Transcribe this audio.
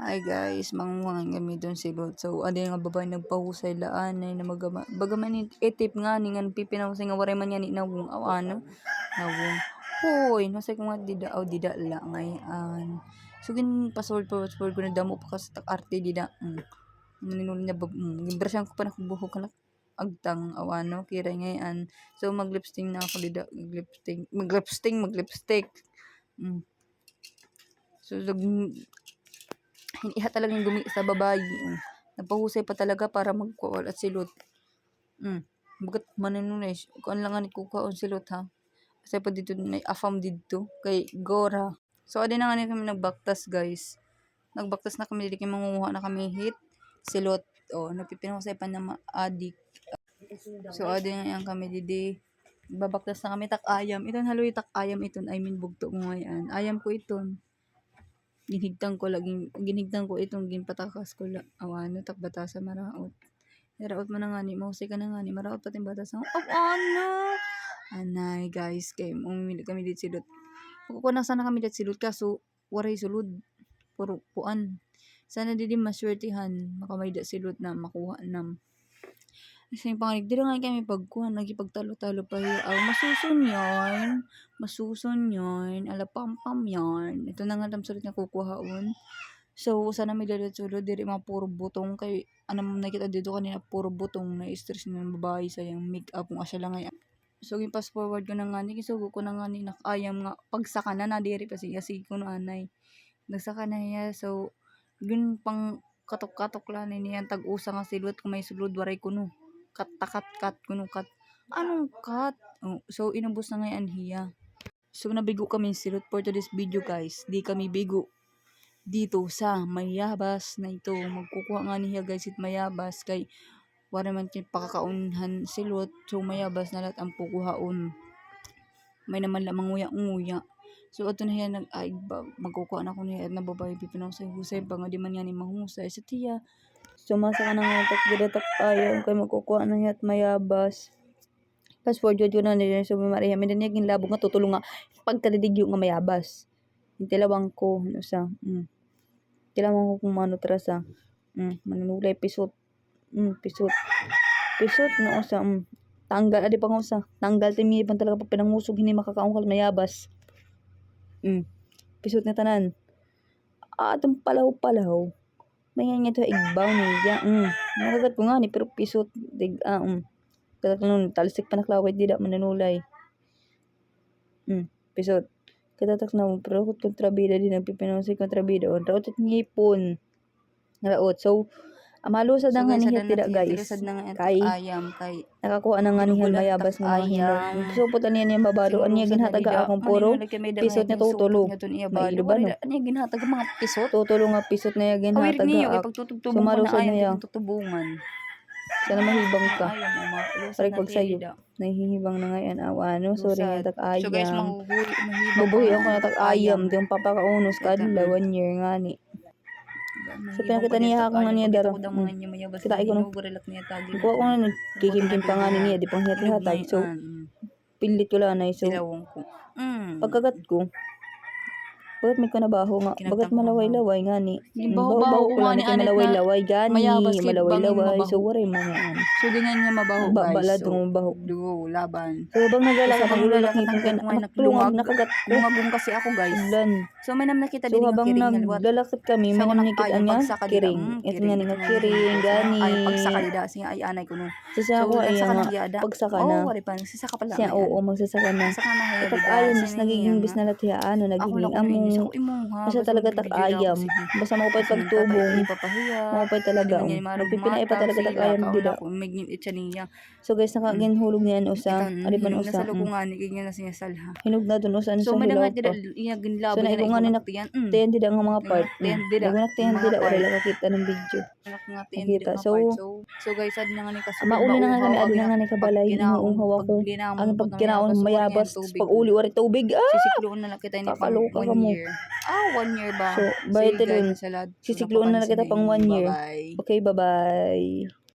Hi guys, mangunguhan kami doon silot. So, adi nga babae nagpahusay laan ay na bagaman itip nga ni nga pipinahusay nga waray man yan inawong ano. Nawong. Hoy, nasay ko nga dida la ngayon. So, password ko na damo pa kasi arte dida. Maninulong niya gibrasyan ko pa nakabuhok ka na agtang awano kiray ngayon. So, maglipsting na ako dida. Maglipstick. So, iha talagang gumi sa babae. Nagpahusay pa talaga para magkuwal at silot. Bagat manunay. Kung lang nga kukaon silot ha. Kasi pa dito may afam dito. Kay Gora. So, adi na nga kami nagbaktas guys. Nagbaktas na kami. Dito mangunguha na kami hit. Silot. Napipinahusay pa na adik. So, adi na yan kami didi. Babaktas na kami tak-ayam. Iton haloy tak-ayam iton. I mean bugto ko ngayon. Ayam ko iton. Ginhigtan ko itong ginpatakas ko la awano takbatasa maraot mo na nga ni mahusay ka na nga ni maraot pati batasa ano anay guys kay umili kami dit silot kukuha sana kami dit silot kaso waray sulod puro puan sana didi maswertihan makamay dit silot na makuha nam kasi pangalig dira nga kami pagkuhan nagipagtalo-talo pa masusun yarn ala pam yarn ito na nga sulit nga kukuhaon so sana may dalit sulod diri mga puro butong kay anam nakita dito kanina puro butong na stress ng babae sayang make up kung asya lang ay so pass forward ko na nga ni kisugo ko na nga ni nakayam nga pagsaka na diri pa siya ko no anay nagsaka na niya so yun pang katok-katok lang niya tag-usa nga silot kung may sulod waray kuno kat kuno kat anong kat so inubos na ngayon hiya so nabigo kami silot for today's video guys di kami bigo dito sa mayabas na ito magkukuha nga niya guys it mayabas kay wala man kin pakakaunhan silot so mayabas na lahat ang pukuhaon may naman lang manguya so ato na yan magkukuha na ko niya at nababae pipinahusay pa nga di man yan mahusay sa tiya sumasa ka na nga takbidatak ayaw kay magkukuha na yat mayabas pas for jud na nila so Maria mi niya ginlabo nga tutulong nga pagkadidigyo nga mayabas intilawang ko ano sa tilawang ko kung mano trasa manunulay pisot no sa tanggal adi pa nga sa tanggal timi pan talaga pag pinangusog hindi makakaungkal mayabas pisot na tanan atong palaw may nga ito igbaw niya nakagat ko nga ni pero pisot talsik pa naklaway di da mananulay pisot katatak na pero kontrabida din nagpipinahusay kontrabida raot at ngipon raot so amalusad na nga niya tira guys kay ayam kay nakakuha na nga niya mayabas nga hinot so puta niya babalo niya ginhataga akong puro pisot niya tutulong maido ba no niya ginhataga mga pisot tutulong nga pisot na niya ginhataga so malusad na niya tutubungan sana mahibang ka pare pag sayo nahihibang na ngayon awano sorry nga tak-ayam so guys mabuhi ako na tak-ayam di yung papakaunos kadla 1 year nga ni so pinakita niya ako nga niya daro kita ko no kuha ko nga nagkikimkim pa nga niya di pang hati-hatay so pilit ko lang so pagkagat ko bagat may kanabaho nga bagat malaway-laway nga ni baho ko lang na malaway-laway gani malaway-laway so waray mga so di nga niya mabaho guys balad ng mabaho dugo laban so bang naglalakad ni lungag nakagat lungagong kasi ako guys so may nam nakita din nga kiring so habang naglalakad kami may nam nakita niya kiring ito nga nga kiring gani ay pagsaka dida siya ay anay ko no so ako ay pagsaka na wari pa nagsasaka pala siya oo magsasaka na at ayun mas nagiging bis na latiya nagiging among basta talaga tak-ayam basta maupay pagtubong maupay talaga magpipinay pa talaga tak-ayam dida so guys nakaginhulog niyan usa alipan usa hinug na dun usa so hilaw pa so naigungan ni naktiyan dida nga mga part naktiyan dida wala lang nakita ng video nakita so guys ad na nga ni kasulod mauli na nga kami ad na nga ni kabalay ang hawa ko ang pagkinaon mayabas pag uli wari tubig sisikloon na lang kita ni kakaloka ka mo 1 year ba so bye tilon sisikloon na lang kita pang 1 year okay bye bye